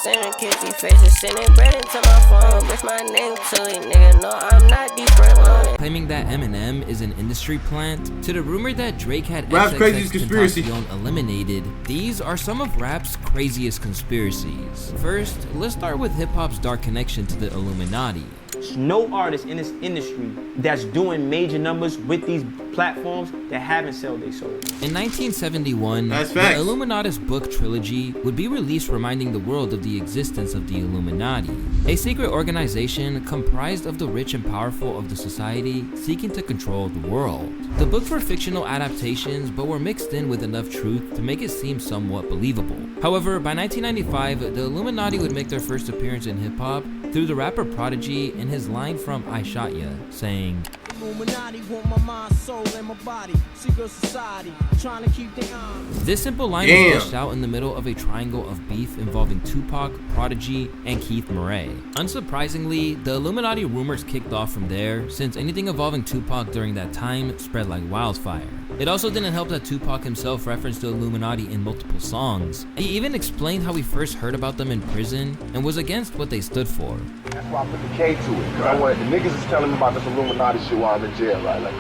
sending kitty faces, sending bread into my phone. Bitch, my name Tilly, nigga. No, I'm not different. Claiming that Eminem is an industry plant, to the rumor that Drake had XXXTentacion eliminated. These are some of rap's craziest conspiracies. First, let's start with hip-hop's dark connection to the Illuminati. There's no artist in this industry that's doing major numbers with these platforms that haven't sold their soul. In 1971, the Illuminati's book trilogy would be released, reminding the world of the existence of the Illuminati, a secret organization comprised of the rich and powerful of the society seeking to control the world. The books were fictional adaptations, but were mixed in with enough truth to make it seem somewhat believable. However, by 1995, the Illuminati would make their first appearance in hip-hop through the rapper Prodigy in his line from I Shot Ya, saying, Illuminati want my mind, soul, and my body. Secret society, trying to keep their arms. This simple line was dished out in the middle of a triangle of beef involving Tupac, Prodigy, and Keith Murray. Unsurprisingly, the Illuminati rumors kicked off from there, since anything involving Tupac during that time spread like wildfire. It also didn't help that Tupac himself referenced the Illuminati in multiple songs. He even explained how he first heard about them in prison and was against what they stood for. That's why I put the K to it, because I wanted the niggas is telling me about this Illuminati shit while I'm in jail, right? Like,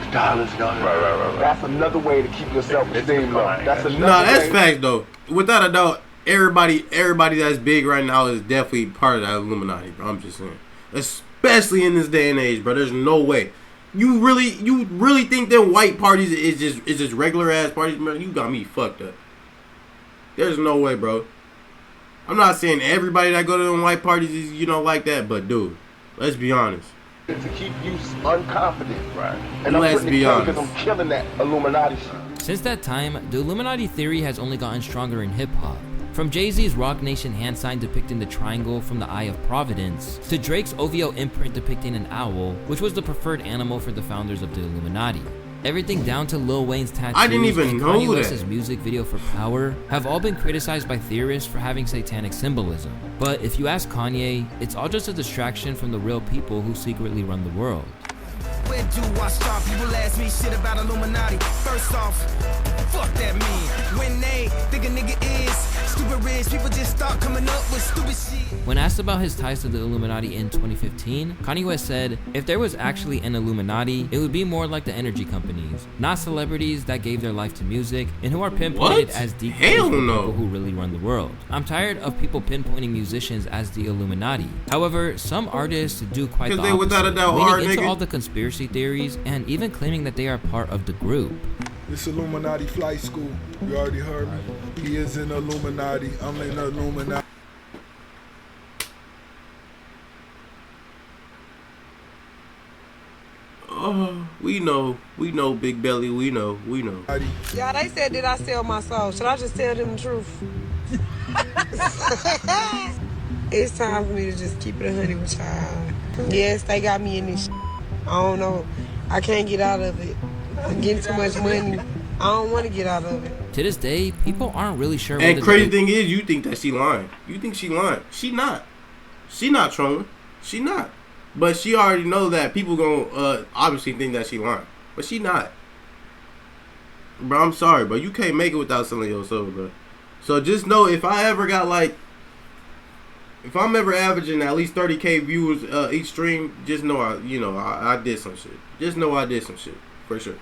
the dollars, right. That's another way to keep your self-esteem low. That's another that's facts though. Without a doubt, everybody that's big right now is definitely part of that Illuminati, bro. I'm just saying. Especially in this day and age, bro. There's no way. You really think them white parties is just regular ass parties, bro? You got me fucked up. There's no way, bro. I'm not saying everybody that go to them white parties is, like that, but dude, let's be honest. To keep you unconfident, right? And let's be honest. Because I'm killing that Illuminati shit. Since that time, the Illuminati theory has only gotten stronger in hip-hop. From Jay-Z's Rock Nation hand sign depicting the triangle from the Eye of Providence, to Drake's OVO imprint depicting an owl, which was the preferred animal for the founders of the Illuminati. Everything down to Lil Wayne's tattoos I didn't even and know Kanye that. West's music video for Power have all been criticized by theorists for having satanic symbolism. But if you ask Kanye, it's all just a distraction from the real people who secretly run the world. Where do I start? People ask me shit about Illuminati. First off, fuck that mean. When they think a nigga is stupid rich, people just start coming up with stupid shit. When asked about his ties to the Illuminati in 2015, Kanye West said, if there was actually an Illuminati, it would be more like the energy companies, not celebrities that gave their life to music and who are pinpointed as deep people who really run the world. I'm tired of people pinpointing musicians as the Illuminati. However, some artists do quite the opposite, leaning into all the conspiracy theories and even claiming that they are part of the group. This Illuminati flight school, you already heard me. He is in Illuminati, I'm in Illuminati. Oh, we know, Big Belly, we know. Yeah, they said that I sell my soul. Should I just tell them the truth? It's time for me to just keep it 100 with y'all. Yes, they got me in this shit. I don't know. I can't get out of it. I'm getting too much money. I don't want to get out of it. To this day, people aren't really sure. And crazy thing is, you think that she lying. You think she lying. She not. She not trolling. She not. But she already know that people gonna obviously think that she lying. But she not. Bro, I'm sorry, bro. You can't make it without selling your soul, bro. So just know, if I ever got if I'm ever averaging at least 30K viewers each stream, just know I did some shit. Just know I did some shit, for sure.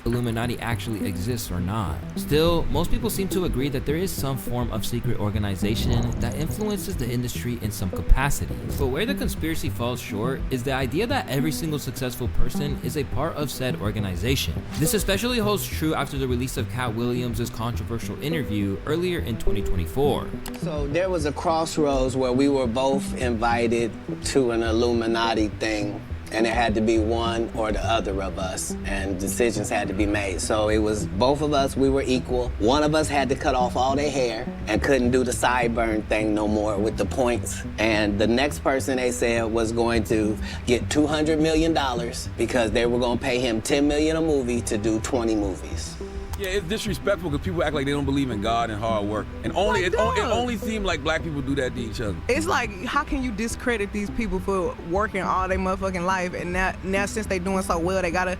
Illuminati actually exists or not. Still, most people seem to agree that there is some form of secret organization that influences the industry in some capacity. But where the conspiracy falls short is the idea that every single successful person is a part of said organization. This especially holds true after the release of Cat Williams' controversial interview earlier in 2024. So there was a crossroads where we were both invited to an Illuminati thing, and it had to be one or the other of us, and decisions had to be made. So it was both of us, we were equal. One of us had to cut off all their hair and couldn't do the sideburn thing no more with the points. And the next person, they said, was going to get $200 million because they were gonna pay him $10 million a movie to do 20 movies. Yeah, it's disrespectful because people act like they don't believe in God and hard work. And it only seems like black people do that to each other. It's like, how can you discredit these people for working all their motherfucking life, and now since they doing so well, they gotta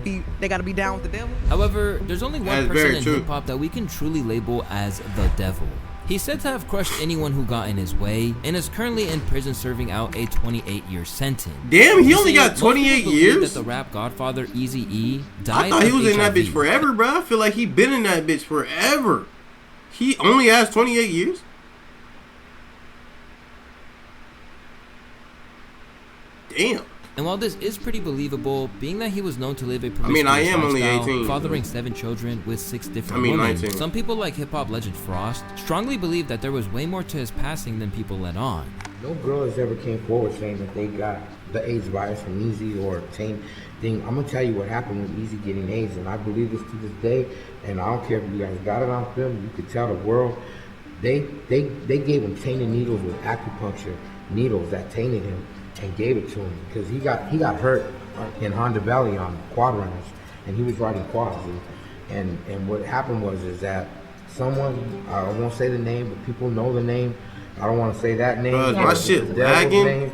be down with the devil? However, there's only one person in hip-hop that we can truly label as the devil. He's said to have crushed anyone who got in his way, and is currently in prison serving out a 28-year sentence. Damn, he only got 28 years? That the rap godfather Eazy-E died. I thought he was of in that HIV. bitch forever, bro. I feel like he been in that bitch forever. He only has 28 years? Damn. And while this is pretty believable, being that he was known to live a I am only lifestyle, 18. fathering 7 children with 6 different women, 19. some people like hip-hop legend Frost strongly believe that there was way more to his passing than people let on. No girl has ever came forward saying that they got the AIDS virus from Eazy or obtained thing. I'm gonna tell you what happened with Eazy getting AIDS, and I believe this to this day. And I don't care if you guys got it on film. You could tell the world they gave him tainted needles with acupuncture needles that tainted him, and gave it to him because he got hurt in Honda Valley on quad runners, and he was riding quads. And what happened was that someone, I won't say the name, but people know the name. I don't want to say that name. My shit lagging. Name,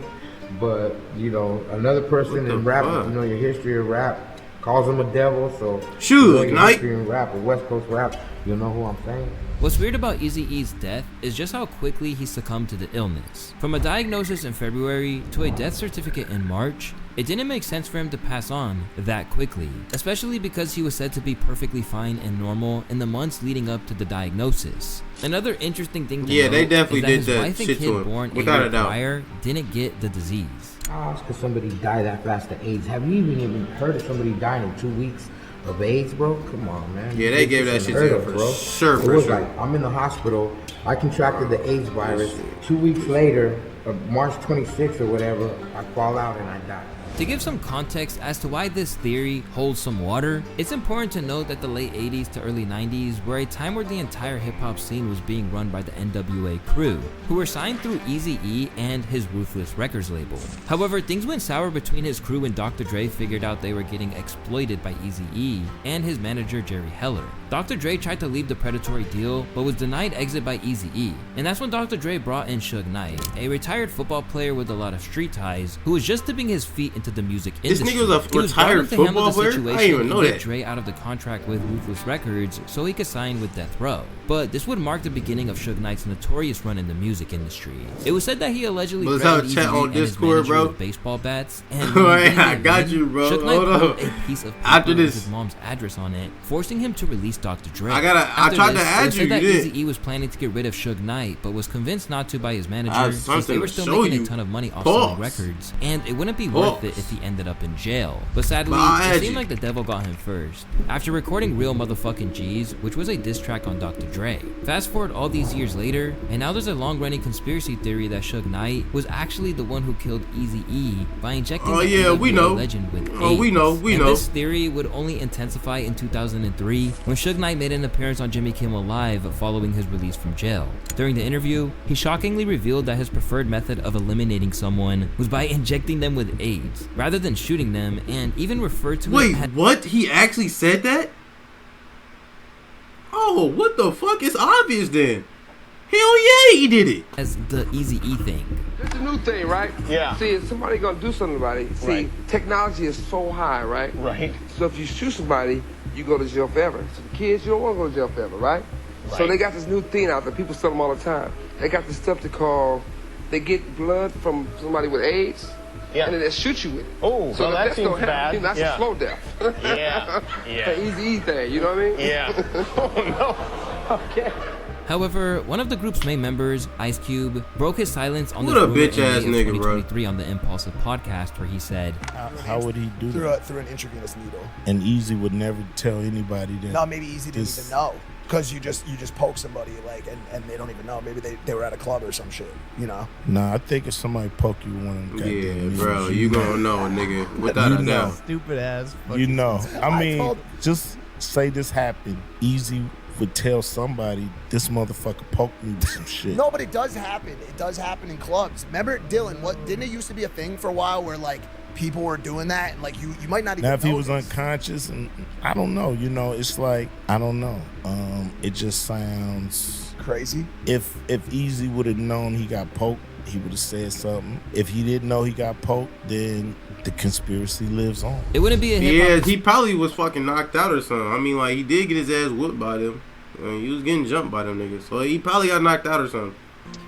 but you know, another person in rap, if you know your history of rap, calls him a devil. So shoot, you know your history in rap or West Coast rap, you know who I'm saying. What's weird about Eazy-E's death is just how quickly he succumbed to the illness. From a diagnosis in February to a death certificate in March, it didn't make sense for him to pass on that quickly, especially because he was said to be perfectly fine and normal in the months leading up to the diagnosis. Another interesting thing to note they definitely is that did his wife that and shit kid to him, born without a a doubt. prior didn't get the disease. How else could somebody die that fast of AIDS? Have you even heard of somebody dying in 2 weeks of AIDS, bro? Come on, man. Yeah, they gave that shit to him for sure, It was like, I'm in the hospital, I contracted the AIDS virus. 2 weeks later, March 26th or whatever, I fall out and I die. To give some context as to why this theory holds some water, it's important to note that the late 80s to early 90s were a time where the entire hip-hop scene was being run by the NWA crew, who were signed through Eazy-E and his Ruthless Records label. However, things went sour between his crew when Dr. Dre figured out they were getting exploited by Eazy-E and his manager Jerry Heller. Dr. Dre tried to leave the predatory deal, but was denied exit by Eazy-E, and that's when Dr. Dre brought in Suge Knight, a retired football player with a lot of street ties, who was just dipping his feet into the music industry. This nigga was a retired football player? I didn't even know that. Get Dre out of the contract with Ruthless Records so he could sign with Death Row. But this would mark the beginning of Suge Knight's notorious run in the music industry. It was said that he allegedly threatened Eazy-E and his manager with baseball bats. And I got you, bro. Suge Knight Hold on. put a piece of paper After with this, his mom's address on it, forcing him to release Dr. Dre. I tried to add you. It said that You did. Eazy-E was planning to get rid of Suge Knight, but was convinced not to by his I manager have since they something were to still show making you. a ton of money off Pause. selling records, and it wouldn't be Pause. worth it if he ended up in jail. But sadly, I'll it add seemed you. like the devil got him first. After recording Real Motherfucking G's, which was a diss track on Dr. Dre. Fast forward all these years later, and now there's a long-running conspiracy theory that Suge Knight was actually the one who killed Eazy-E by injecting the NWA legend with AIDS. we know. This theory would only intensify in 2003 when Suge Knight made an appearance on Jimmy Kimmel Live following his release from jail. During the interview, he shockingly revealed that his preferred method of eliminating someone was by injecting them with AIDS, rather than shooting them, and even referred to Wait, what? He actually said that? Oh, what the fuck? It's obvious then. Hell yeah, he did it. As the Eazy-E thing. It's a new thing, right? Yeah. See, if somebody gonna do something about it, see, technology is so high, right? Right. So if you shoot somebody, you go to jail forever. So the kids, you don't want to go to jail forever, right? So they got this new thing out there. People sell them all the time. They got this stuff to call, they get blood from somebody with AIDS, and then they shoot you with it. Oh, so that seems bad. You know, that's a slow death. Yeah. An easy thing, you know what I mean? Yeah. Oh, no. Okay. However, one of the group's main members, Ice Cube, broke his silence on What this a rumor bitch in ass May of nigga, bro. 2023 on the Impulsive podcast, where he said, How would he do that? Through an intravenous needle. And Eazy would never tell anybody that. No, maybe Eazy didn't even know. Because you just poke somebody and they don't even know. Maybe they were at a club or some shit, you know? Nah, I think if somebody poke you with one of them goddamn Yeah, bro, needles, you gonna know, nigga. Without a doubt. Stupid ass. You know. I mean, just say this happened. Eazy would tell somebody, this motherfucker poked me with some shit. No, but it does happen. It does happen in clubs. Remember, Dylan, didn't it used to be a thing for a while where, like, people were doing that and, like, you might not even Now, if he know was this. unconscious, and I don't know, you know, it's like, I don't know. It just sounds crazy. If Eazy would have known he got poked, he would have said something. If he didn't know he got poked, then the conspiracy lives on. It wouldn't be a Yeah, he probably was fucking knocked out or something. I mean, like, he did get his ass whooped by them. He was getting jumped by them niggas, so he probably got knocked out or something.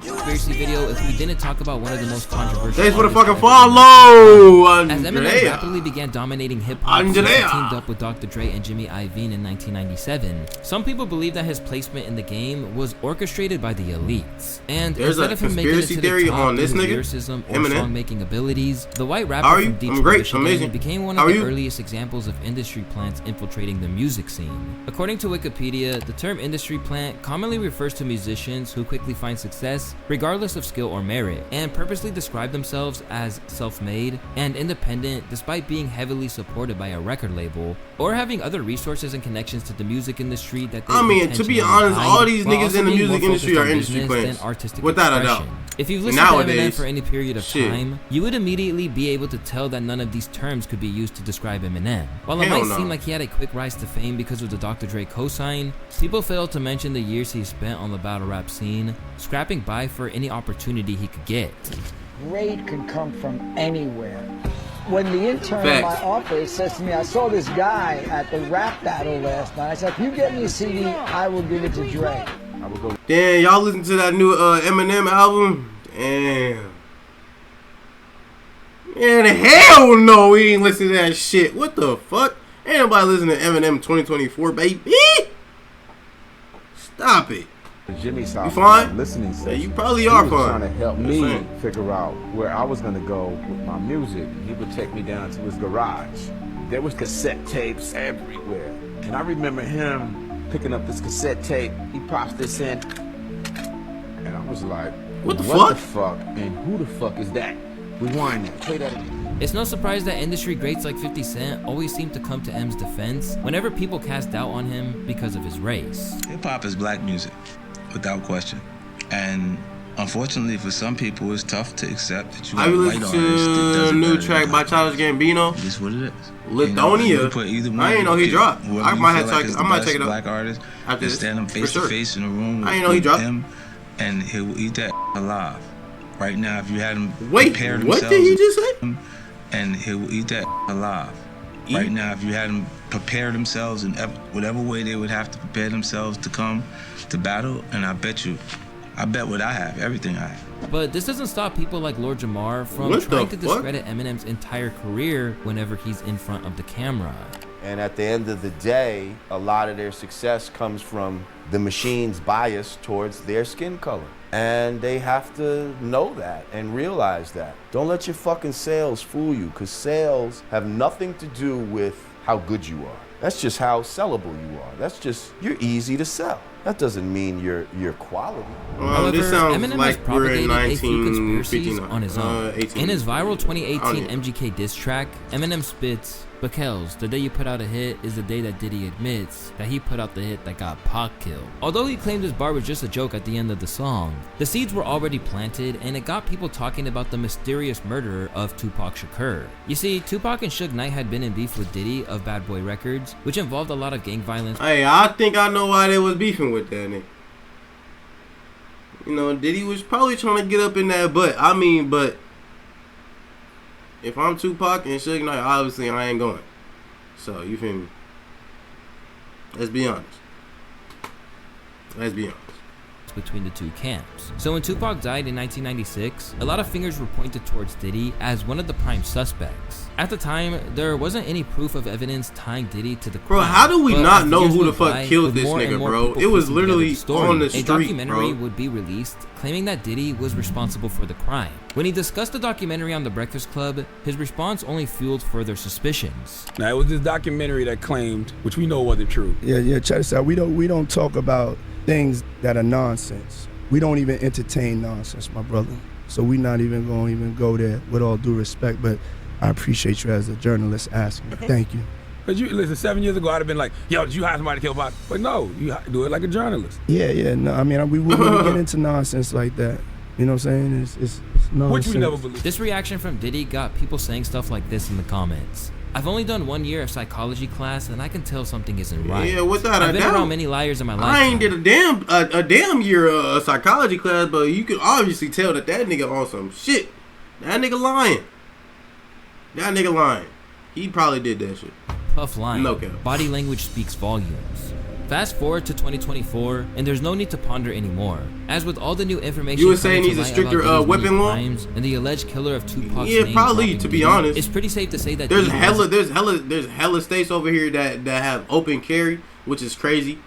Conspiracy video if we didn't talk about one of the most controversial. Thanks for the fucking follow, As Eminem rapidly began dominating hip-hop, he teamed up with Dr. Dre and Jimmy Iovine in 1997. Some people believe that his placement in the game was orchestrated by the elites. And instead of him making it to the top on this through nigga, lyricism or song-making abilities, the white rapper from Detroit, Michigan became one of the earliest examples of industry plants infiltrating the music scene. According to Wikipedia, the term industry plant commonly refers to musicians who quickly find success regardless of skill or merit, and purposely describe themselves as self-made and independent despite being heavily supported by a record label or having other resources and connections to the music industry that they to be honest, all these niggas in the music industry are industry plants, without a doubt. If you've listened to Eminem for any period of time, you would immediately be able to tell that none of these terms could be used to describe Eminem. While it might seem like he had a quick rise to fame because of the Dr. Dre cosign, people fail to mention the years he spent on the battle rap scene, scrapping by for any opportunity he could get. Great can come from anywhere. When the intern in my office says to me, I saw this guy at the rap battle last night. I said, if you get me a CD, I will give it to Dre. Damn, y'all listen to that new Eminem album? Damn. Man, hell no, we ain't listen to that shit. What the fuck? Ain't nobody listen to Eminem 2024, baby. Stop it. Jimmy you fine? Listening yeah, you probably are fine. Trying to help me figure out where I was gonna go with my music. He would take me down to his garage. There was cassette tapes everywhere, and I remember him picking up this cassette tape. He pops this in, and I was like, "What the fuck? And who the fuck is that?" Rewind that. Play that again. It's no surprise that industry greats like 50 Cent always seem to come to M's defense whenever people cast doubt on him because of his race. Hip hop is black music, without question. And unfortunately for some people, it's tough to accept that you are a white artist that does a new track by Childish Gambino. It's what it is. Lithonia. I ain't know he dropped. I might have like I might check it out. Black artist to stand him face to face in a room. I ain't know he dropped him, and he will eat that alive. Right now, if you had him prepare themselves, what did he just say? And he will eat that alive. Right now, if you had them prepare themselves in whatever way they would have to prepare themselves to come to battle, and I bet what I have, everything I have. But this doesn't stop people like Lord Jamar from trying to discredit Eminem's entire career whenever he's in front of the camera. And at the end of the day, a lot of their success comes from the machine's bias towards their skin color. And they have to know that and realize that. Don't let your fucking sales fool you, because sales have nothing to do with how good you are. That's just how sellable you are. That's just, you're easy to sell. That doesn't mean you're quality. However, this sounds Eminem like has propagated a few 1959. conspiracies on his own. 18. In his viral 2018 MGK diss track, Eminem spits, "Bakels, the day you put out a hit is the day that Diddy admits that he put out the hit that got Pac killed." Although he claimed his bar was just a joke at the end of the song, the seeds were already planted and it got people talking about the mysterious murderer of Tupac Shakur. You see, Tupac and Suge Knight had been in beef with Diddy of Bad Boy Records, which involved a lot of gang violence. Hey, I think I know why they was beefing with that nigga. You know, Diddy was probably trying to get up in that butt. I mean, but if I'm Tupac and Suge Knight, obviously I ain't going. So, you feel me? Let's be honest. Let's be honest. Between the two camps. So when Tupac died in 1996, a lot of fingers were pointed towards Diddy as one of the prime suspects. At the time, there wasn't any proof of evidence tying Diddy to the crime. Bro, how do we not know who the fuck killed this nigga, bro? It was literally on the street, a documentary bro. would be released claiming that Diddy was responsible for the crime. When he discussed the documentary on The Breakfast Club, his response only fueled further suspicions. Now, it was this documentary that claimed, which we know wasn't true. Yeah, check this out. We don't talk about things that are nonsense. We don't even entertain nonsense, my brother. So we're not even going to go there, with all due respect, but I appreciate you as a journalist asking. Thank you. Because you, listen, 7 years ago, I'd have been like, yo, did you hire somebody to kill Pac? But no, you do it like a journalist. Yeah, no, I mean, we wouldn't get into nonsense like that. You know what I'm saying? It's nonsense. Which we never believe. This reaction from Diddy got people saying stuff like this in the comments. I've only done 1 year of psychology class, and I can tell something isn't right. Yeah, without a doubt. I've been around many liars in my life. I ain't did a damn year of psychology class, but you can obviously tell that nigga on some shit. That nigga lying. That nigga lying. He probably did that shit. Puff lying. No cap. Body language speaks volumes. Fast forward to 2024, and there's no need to ponder anymore. As with all the new information, you were saying he's a stricter weapon law and the alleged killer of Tupac's yeah, probably. To be honest, it's pretty safe to say that there's hella states over here that have open carry, which is crazy,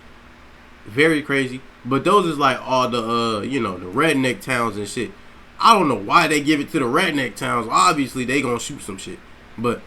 very crazy. But those is like all the the redneck towns and shit. I don't know why they give it to the redneck towns. Obviously, they gonna shoot some shit, but.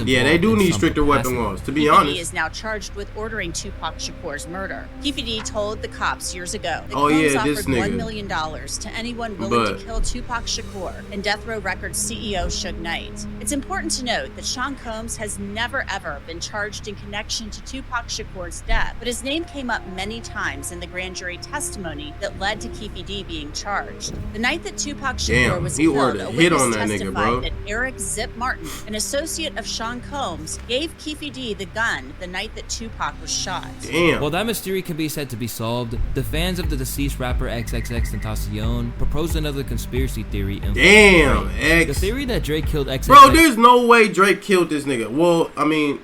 Yeah, they do need stricter weapon laws, to be honest. He is now charged with ordering Tupac Shakur's murder. Keefe D told the cops years ago that Combs offered $1 million to anyone willing to kill Tupac Shakur and Death Row Records CEO Suge Knight. It's important to note that Sean Combs has never ever been charged in connection to Tupac Shakur's death, but his name came up many times in the grand jury testimony that led to Keefe D being charged. The night that Tupac Shakur was killed, a witness testified that Eric Zip Martin, an associate of Sean Combs, gave Keefe D the gun the night that Tupac was shot. Damn. While that mystery can be said to be solved, the fans of the deceased rapper XXXTentacion proposed another conspiracy theory. Damn, Drake. The theory that Drake killed XXX. Bro, there's no way Drake killed this nigga. Well, I mean,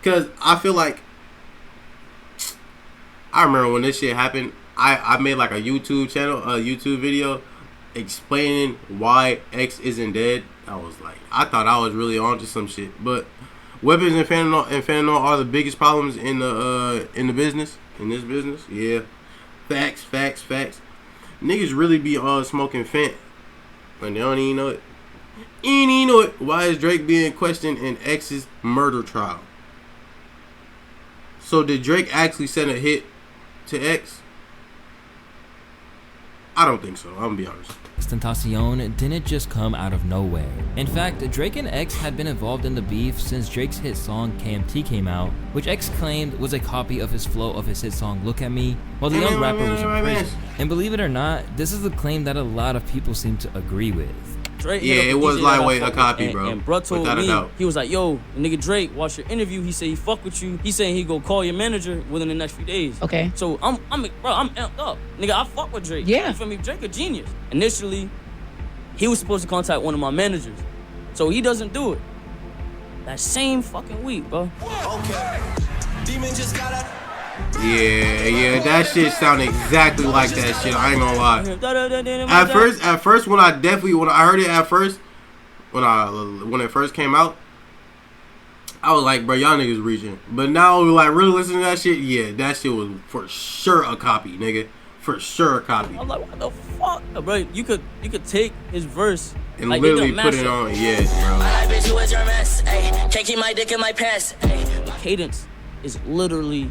because I feel like I remember when this shit happened. I made like a YouTube channel, a YouTube video explaining why X isn't dead. I thought I was really onto some shit. But weapons and fentanyl are the biggest problems in the business. In this business, yeah. Facts. Niggas really be smoking fent, and they don't even know it. Why is Drake being questioned in X's murder trial? So did Drake actually send a hit to X? I don't think so. I'm gonna be honest. Tentacion didn't just come out of nowhere. In fact, Drake and X had been involved in the beef since Drake's hit song KMT came out, which X claimed was a copy of his flow of his hit song Look At Me, while the young rapper was in prison. And believe it or not, this is a claim that a lot of people seem to agree with. Drake it was lightweight a copy, bro. And bro told me, he was like, yo, nigga Drake, watch your interview. He said he fuck with you. He saying he go call your manager within the next few days. Okay. So I'm amped up. Nigga, I fuck with Drake. Yeah. You feel me? Drake a genius. Initially, he was supposed to contact one of my managers. So he doesn't do it. That same fucking week, bro. Okay. Demon just got out. Yeah, that shit sound exactly like that shit. I ain't gonna lie. At first, when I heard it at first, when it first came out, I was like, bro, y'all niggas reaching. But now, like, really listening to that shit, yeah, that shit was for sure a copy, nigga. For sure a copy. I'm like, what the fuck, bro? You could take his verse and like literally put it on, yes, bro. I bet you was your mess, ayy. Can't keep my dick in my pants, ayy. The cadence is literally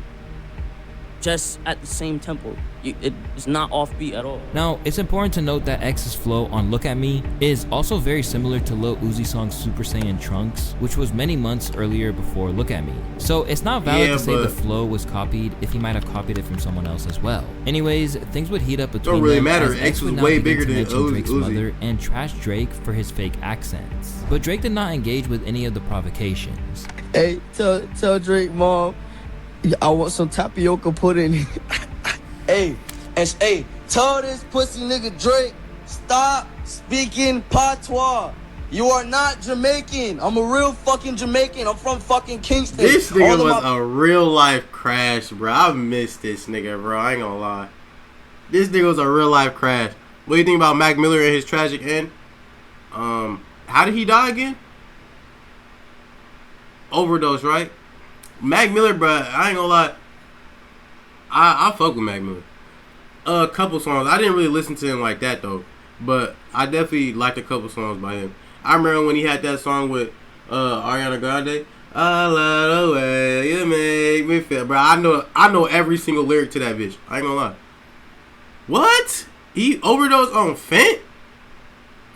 just at the same tempo. It's not offbeat at all. Now, it's important to note that X's flow on Look At Me is also very similar to Lil Uzi's song Super Saiyan Trunks, which was many months earlier before Look At Me. So it's not valid to say the flow was copied if he might have copied it from someone else as well. Anyways, things would heat up between don't really them matter. as X was would way now bigger begin to than mention Drake's Uzi. mother and trash Drake for his fake accents. But Drake did not engage with any of the provocations. Hey, tell Drake, mom, I want some tapioca pudding. Hey, tell this pussy nigga Drake, stop speaking patois. You are not Jamaican. I'm a real fucking Jamaican. I'm from fucking Kingston. This nigga was a real life crash, bro. I missed this nigga, bro. I ain't gonna lie. This nigga was a real life crash. What do you think about Mac Miller and his tragic end? How did he die again? Overdose, right? Mac Miller, bro, I ain't gonna lie. I fuck with Mac Miller. A couple songs. I didn't really listen to him like that though, but I definitely liked a couple songs by him. I remember when he had that song with Ariana Grande. I love the way you make me feel, bro. I know every single lyric to that bitch. I ain't gonna lie. What? He overdosed on fent?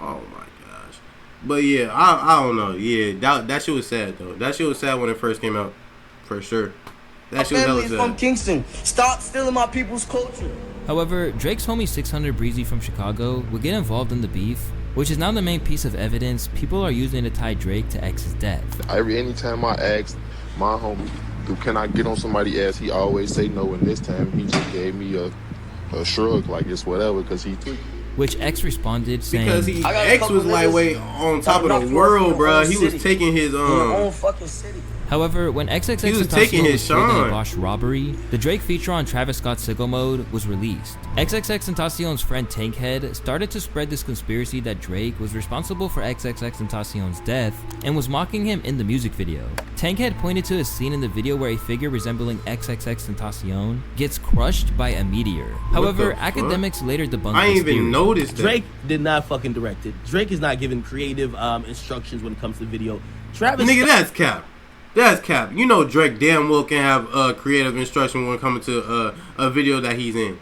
Oh my gosh. But yeah, I don't know. Yeah, that shit was sad though. That shit was sad when it first came out, for sure. That shit was hella sad. From Kingston. Stop stealing my people's culture. However, Drake's homie 600 Breezy from Chicago would get involved in the beef, which is now the main piece of evidence people are using to tie Drake to X's death. Anytime I asked my homie, can I get on somebody's ass, he always say no, and this time he just gave me a shrug, like it's whatever, because he took. Which X responded saying, because X was lightweight on top of the world, bro. He was taking his own fucking city. However, when XXXTentacion was killed in a Bosch robbery, the Drake feature on Travis Scott's Sicko Mode was released. XXXTentacion's friend Tankhead started to spread this conspiracy that Drake was responsible for XXXTentacion's death and was mocking him in the music video. Tankhead pointed to a scene in the video where a figure resembling XXXTentacion gets crushed by a meteor. However, academics later debunked I this ain't even theory. noticed that. Drake did not fucking direct it. Drake is not giving creative instructions when it comes to video. Travis Nigga, Scott, that's cap. That's cap. You know Drake damn well can have creative instruction when it comes to a video that he's in.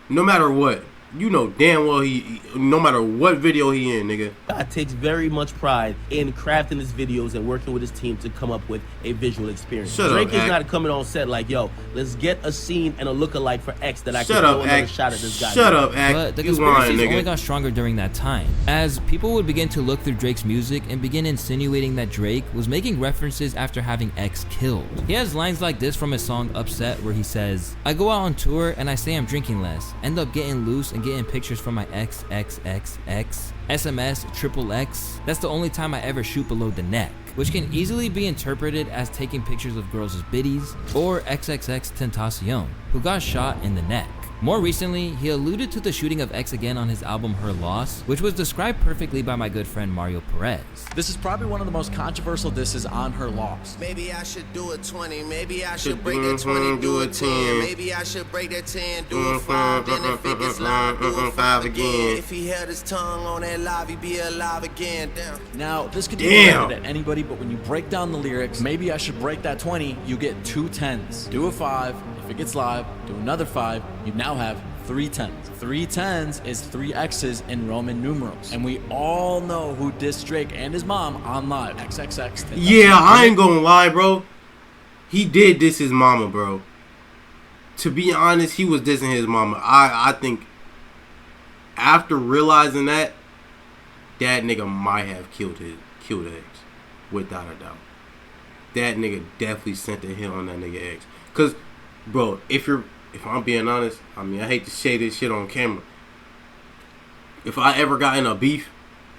No matter what. You know damn well he no matter what video he in, nigga. Scott takes very much pride in crafting his videos and working with his team to come up with a visual experience. Drake is not coming on set like, yo, let's get a scene and a lookalike for X that I can throw another shot at this guy. Shut up, Act. But the conspiracies only got stronger during that time, as people would begin to look through Drake's music and begin insinuating that Drake was making references after having X killed. He has lines like this from his song Upset where he says, I go out on tour and I say I'm drinking less, end up getting loose and getting pictures from my XXXX, SMS, XXX. That's the only time I ever shoot below the neck, which can easily be interpreted as taking pictures of girls as biddies, or XXXTentacion, who got shot in the neck. More recently, he alluded to the shooting of X again on his album Her Loss, which was described perfectly by my good friend Mario Perez. This is probably one of the most controversial disses on Her Loss. Maybe I should do a 20, maybe I should break that 20, do a 10. Maybe I should break that 10, do a 5, then if it gets long, do a 5 again. If he held his tongue on that live, he'd be alive again. Damn. Now, this could be directed at anybody, but when you break down the lyrics, maybe I should break that 20, you get 2 10s. Do a 5, if it gets live, do another 5, you now have 3 10s. 3 10s is 3 X's in Roman numerals. And we all know who dissed Drake and his mom on live. XXX. Yeah, I ain't gonna lie, bro. He did diss his mama, bro. To be honest, he was dissing his mama. I think after realizing that nigga might have killed his ex. Without a doubt. That nigga definitely sent the hit on that nigga ex. Cause, bro, if I'm being honest, I mean, I hate to say this shit on camera. If I ever got in a beef,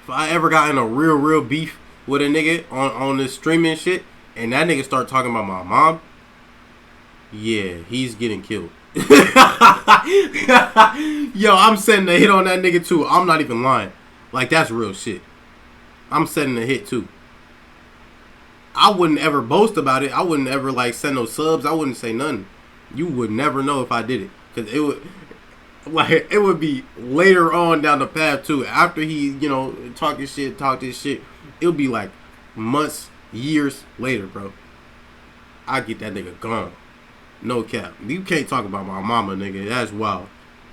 if I ever got in a real beef with a nigga on this streaming shit, and that nigga start talking about my mom, yeah, he's getting killed. Yo, I'm setting a hit on that nigga too. I'm not even lying. Like, that's real shit. I'm setting a hit too. I wouldn't ever boast about it. I wouldn't ever, like, send no subs. I wouldn't say nothing. You would never know if I did it, because it would be later on down the path too. After he, talk this shit, it would be like months, years later, bro. I get that nigga gone. No cap. You can't talk about my mama, nigga. That's wild.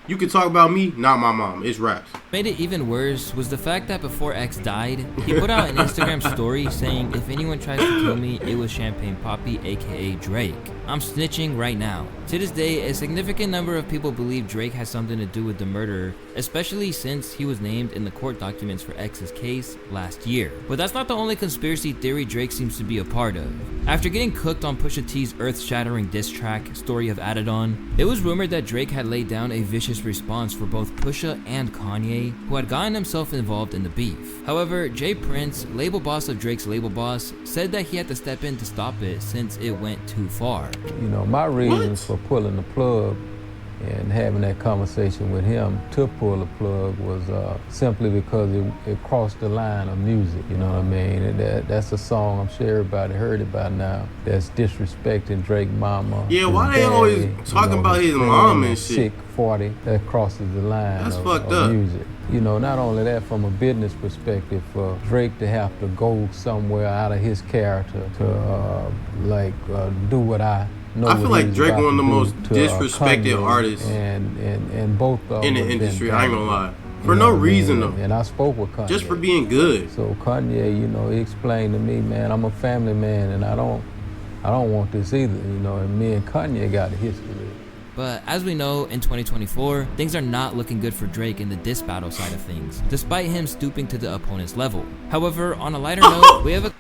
You can talk about me, not my mom. It's raps. Made it even worse was the fact that before X died, he put out an Instagram story saying, if anyone tries to kill me, it was Champagne Poppy, aka Drake. I'm snitching right now. To this day, a significant number of people believe Drake has something to do with the murder, especially since he was named in the court documents for X's case last year. But that's not the only conspiracy theory Drake seems to be a part of. After getting cooked on Pusha T's earth-shattering diss track, Story of Adidon, it was rumored that Drake had laid down a vicious response for both Pusha and Kanye, who had gotten himself involved in the beef. However, Jay Prince, label boss of Drake's label boss, said that he had to step in to stop it since it went too far. You know, my reasons for pulling the plug and having that conversation with him to pull the plug was simply because it crossed the line of music, you know what I mean? And that's a song, I'm sure everybody heard it by now, that's disrespecting Drake mama. Yeah, why they always talking about his mom and shit? Sick 40, that crosses the line of music. You know, not only that, from a business perspective, for Drake to have to go somewhere out of his character to do what I feel like Drake one of the most disrespected artists and both of in the industry. I ain't gonna lie, for no reason though. And I spoke with Kanye just for being good. So Kanye, he explained to me, man, I'm a family man, and I don't want this either. And me and Kanye got a history. But as we know, in 2024, things are not looking good for Drake in the diss battle side of things, despite him stooping to the opponent's level. However, on a lighter note, we have a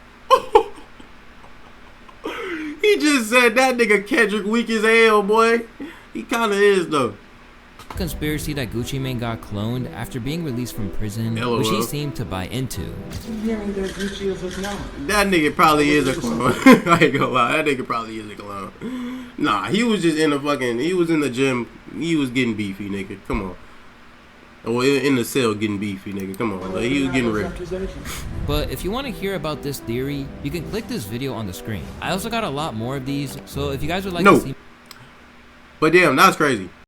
He just said that nigga Kendrick weak as hell, boy. He kind of is, though. conspiracy that Gucci Mane got cloned after being released from prison, LOL. which he seemed to buy into. That nigga probably is a clone. I ain't gonna lie, that nigga probably is a clone. Nah, he was just in he was in the gym, he was getting beefy, nigga. Come on. Or in the cell getting beefy, nigga. Come on, like, he was getting ripped. But if you want to hear about this theory, you can click this video on the screen. I also got a lot more of these, so if you guys would like to see... But damn, that's crazy.